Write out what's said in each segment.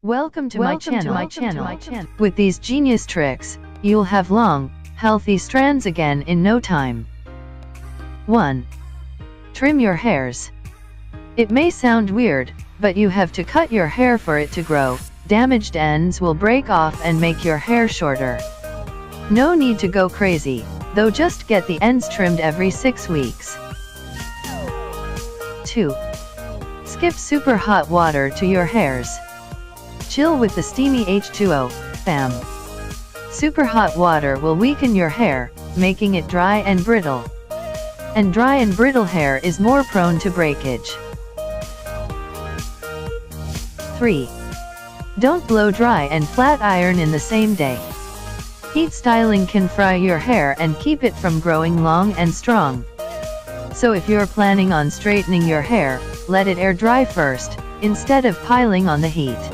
Welcome to my channel. With these genius tricks, you'll have long, healthy strands again in no time. 1. Trim your hairs. It may sound weird, but you have to cut your hair for it to grow. Damaged ends will break off and make your hair shorter. No need to go crazy, though, just get the ends trimmed every 6 weeks. 2. Skip super hot water to your hairs. Chill with the steamy H2O, fam. Super hot water will weaken your hair, making it dry and brittle. And dry and brittle hair is more prone to breakage. 3. Don't blow dry and flat iron in the same day. Heat styling can fry your hair and keep it from growing long and strong. So if you're planning on straightening your hair, let it air dry first, instead of piling on the heat.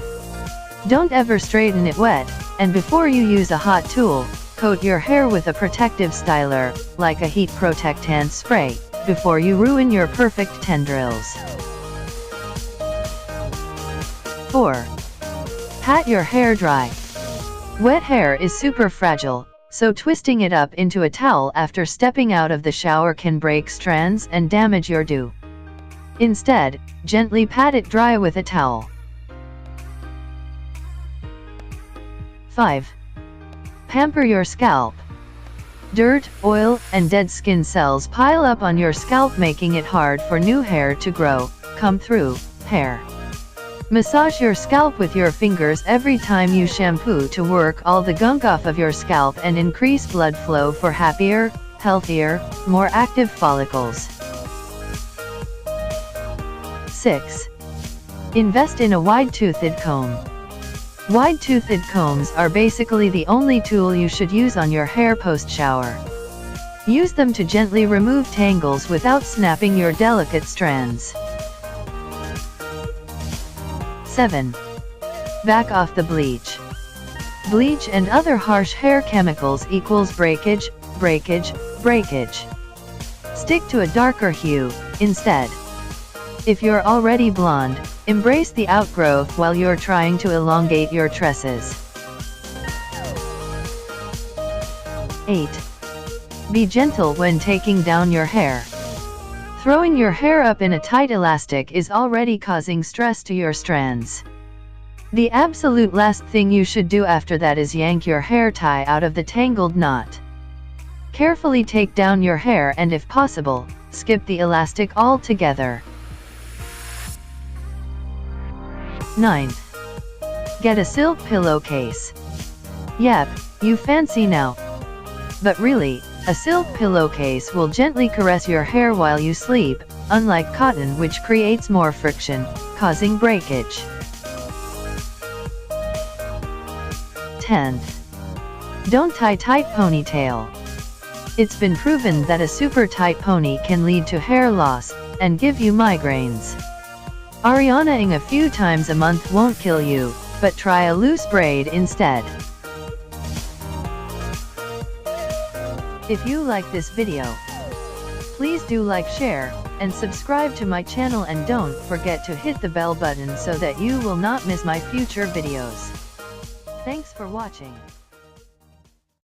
Don't ever straighten it wet, and before you use a hot tool, coat your hair with a protective styler, like a heat protectant spray, before you ruin your perfect tendrils. 4. Pat your hair dry. Wet hair is super fragile, so twisting it up into a towel after stepping out of the shower can break strands and damage your do. Instead, gently pat it dry with a towel. 5. Pamper your scalp. Dirt, oil, and dead skin cells pile up on your scalp, making it hard for new hair to grow, come through, hair. Massage your scalp with your fingers every time you shampoo to work all the gunk off of your scalp and increase blood flow for happier, healthier, more active follicles. 6. Invest in a wide-toothed comb. Wide-toothed combs are basically the only tool you should use on your hair post-shower. Use them to gently remove tangles without snapping your delicate strands. 7. Back off the bleach. Bleach and other harsh hair chemicals equals breakage, breakage, breakage. Stick to a darker hue, instead. If you're already blonde, embrace the outgrowth while you're trying to elongate your tresses. 8. Be gentle when taking down your hair. Throwing your hair up in a tight elastic is already causing stress to your strands. The absolute last thing you should do after that is yank your hair tie out of the tangled knot. Carefully take down your hair and, if possible, skip the elastic altogether. 9. Get a silk pillowcase. Yep, you fancy now. But really, a silk pillowcase will gently caress your hair while you sleep, unlike cotton, which creates more friction, causing breakage. 10. Don't tie tight ponytail. It's been proven that a super tight pony can lead to hair loss and give you migraines. Arianaing a few times a month won't kill you, but try a loose braid instead. If you like this video, please do like, share, and subscribe to my channel, and don't forget to hit the bell button so that you will not miss my future videos. Thanks for watching.